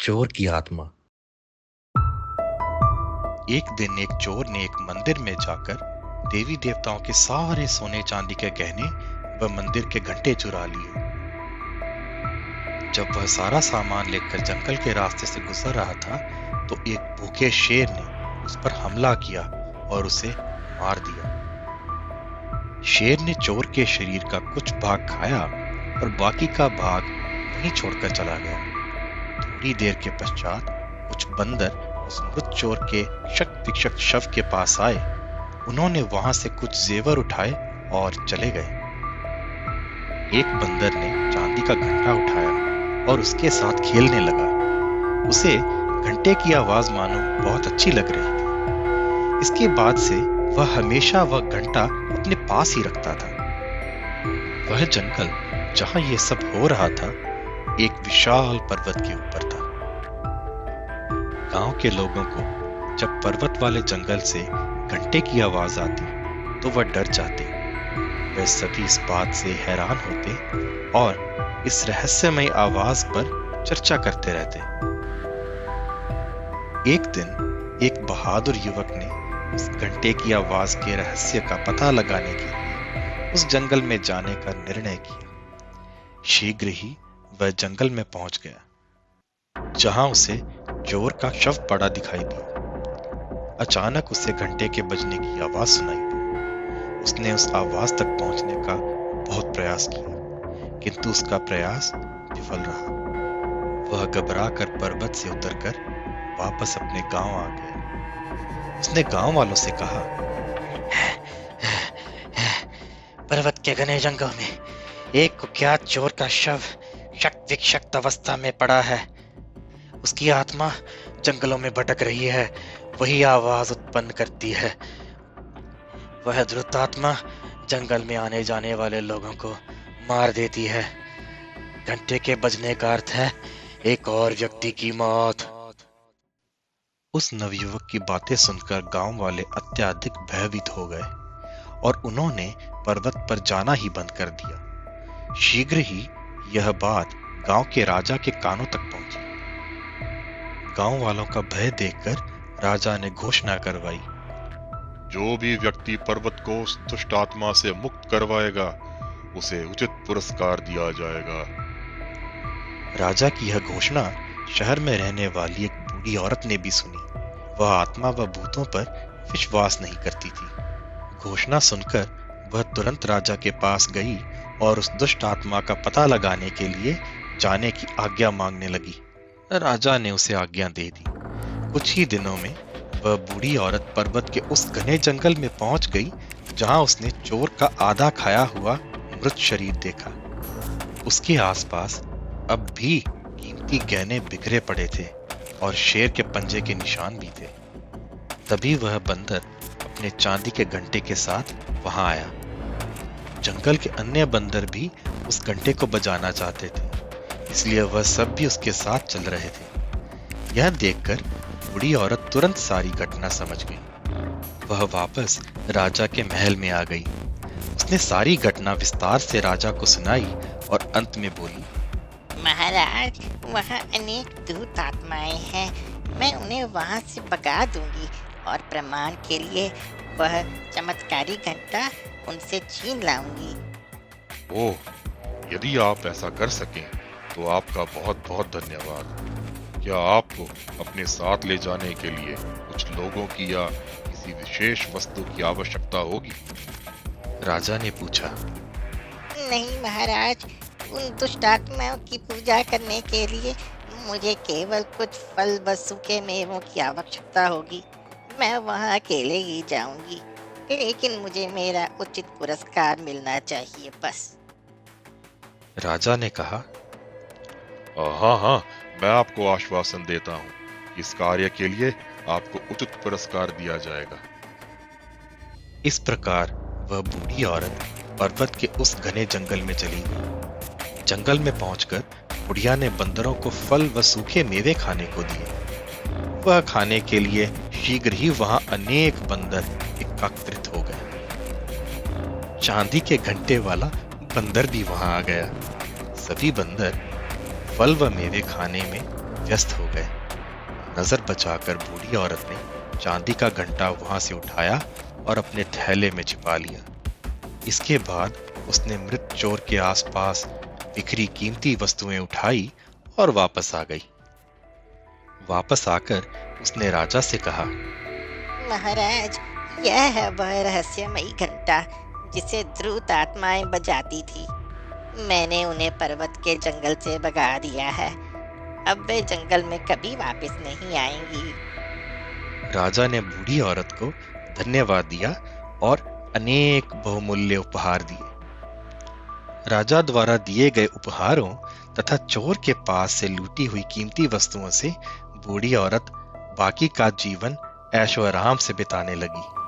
चोर की आत्मा। एक दिन एक चोर ने एक मंदिर में जाकर देवी देवताओं के सारे सोने चांदी के गहने व मंदिर के घंटे चुरा लिए। जब वह सारा सामान लेकर जंगल के रास्ते से गुजर रहा था तो एक भूखे शेर ने उस पर हमला किया और उसे मार दिया। शेर ने चोर के शरीर का कुछ भाग खाया और बाकी का भाग वहीं छोड़कर चला गया। थोड़ी देर के पश्चात कुछ बंदर उस मृत चोर के क्षत विक्षत शव के पास आए। उन्होंने वहां से कुछ जेवर उठाए और चले गए। एक बंदर ने चांदी का घंटा उठाया और उसके साथ खेलने लगा। उसे घंटे की आवाज मानो बहुत अच्छी लग रही थी। इसके बाद से वह हमेशा वह घंटा अपने पास ही रखता था। वह जंगल जहां यह सब हो रहा था एक विशाल पर्वत के ऊपर था। गांव के लोगों को जब पर्वत वाले जंगल से घंटे की आवाज आती तो वह डर जाते। वे सभी इस बात से हैरान होते और इस रहस्यमय आवाज पर चर्चा करते रहते। एक दिन एक बहादुर युवक ने उस घंटे की आवाज के रहस्य का पता लगाने के लिए उस जंगल में जाने का निर्णय किया। शीघ्र ही वह जंगल में पहुंच गया जहां उसे चोर का शव पड़ा दिखाई दिया। अचानक उसे घंटे के बजने की आवाज सुनाई दी। उसने उस आवाज तक पहुंचने का बहुत प्रयास किया किंतु उसका प्रयास विफल रहा। वह घबरा कर पर्वत से उतरकर वापस अपने गांव आ गया। उसने गांव वालों से कहा, पर्वत के घने जंगल में एक कुख्यात चोर का शव शक्त विक्षत अवस्था में पड़ा है। उसकी आत्मा जंगलों में भटक रही है, वही आवाज उत्पन्न करती है। वह द्रुत आत्मा जंगल में आने जाने वाले लोगों को मार देती है। घंटे के बजने का अर्थ है एक और व्यक्ति की मौत। उस नवयुवक की बातें सुनकर गांव वाले अत्यधिक भयभीत हो गए और उन्होंने पर्वत पर जाना ही बंद कर दिया। शीघ्र ही यह बात गांव के राजा के कानों तक पहुंची। गांव वालों का भय देखकर राजा ने घोषणा करवाई, जो भी व्यक्ति पर्वत को उस दुष्ट आत्मा से मुक्त करवाएगा उसे उचित पुरस्कार दिया जाएगा। राजा की यह घोषणा शहर में रहने वाली एक बूढ़ी औरत ने भी सुनी। वह आत्मा व भूतों पर विश्वास नहीं करती थी। घोषणा सुनकर वह तुरंत राजा के पास गई और उस दुष्ट आत्मा का पता लगाने के लिए जाने की आज्ञा मांगने लगी। राजा ने उसे आज्ञा दे दी। कुछ ही दिनों में वह बूढ़ी औरत पर्वत के उस घने जंगल में पहुंच गई जहां उसने चोर का आधा खाया हुआ मृत शरीर देखा। उसके आसपास अब भी कीमती गहने बिखरे पड़े थे और शेर के पंजे के निशान भी थे। तभी वह बंदर अपने चांदी के घंटे के साथ वहां आया। जंगल के अन्य बंदर भी उस घंटे को बजाना चाहते थे, इसलिए वह सब भी उसके साथ चल रहे थे। यह देखकर बूढ़ी औरत तुरंत सारी घटना समझ गई। वह वापस राजा के महल में आ गई। उसने सारी घटना विस्तार से राजा को सुनाई और अंत में बोली, महाराज, वहाँ अनेक दूत आत्माएं हैं। मैं उन्हें वहाँ से भगा दूंगी और प्रमाण के लिए वह चमत्कारी घंटा उनसे छीन लाऊंगी। ओह, यदि आप ऐसा कर सकें तो आपका बहुत बहुत धन्यवाद। क्या आपको अपने साथ ले जाने के लिए कुछ लोगों की या किसी विशेष वस्तु की आवश्यकता होगी? राजा ने पूछा। नहीं महाराज, उन दुष्ट आत्माओं की पूजा करने के लिए मुझे केवल कुछ फल व सूखे मेवों की आवश्यकता होगी। मैं वहाँ अकेले ही जाऊंगी, लेकिन मुझे मेरा उचित पुरस्कार मिलना चाहिए बस। राजा ने कहा, हाँ हाँ, मैं आपको आश्वासन देता हूँ, इस कार्य के लिए आपको उचित पुरस्कार दिया जाएगा। इस प्रकार वह बूढ़ी औरत पर्वत के उस घने जंगल में चली गई। जंगल में पहुंचकर बुढ़िया ने बंदरों को फल व सूखे मेवे खाने को दिए। वह खाने के लिए शीघ्र ही वहां अनेक बंदर एकत्रित हो गए। चांदी के घंटे वाला बंदर भी वहां आ गया। सभी बंदर फल व मेवे खाने में व्यस्त हो गए। नजर बचाकर बूढ़ी औरत ने चांदी का घंटा वहां से उठाया और अपने थैले में छिपा लिया। इसके बाद उसने मृत चोर के आसपास बिखरी कीमती वस्तुएं उठाई और वापस आ गई। वापस आकर उसने राजा से कहा, महाराज, यह है वह रहस्यमयी घंटा जिसे द्रुत आत्माएं बजाती थी। मैंने उन्हें पर्वत के जंगल से भगा दिया है। अब वे जंगल में कभी वापस नहीं आएंगी। राजा ने बूढ़ी औरत को धन्यवाद दिया और अनेक बहुमूल्य उपहार दिए। राजा द्वारा दिए गए उपहारों तथा चोर के पास से लूटी हुई कीमती वस्तुओं से बूढ़ी औरत बाकी का जीवन ऐशो आराम से बिताने लगी।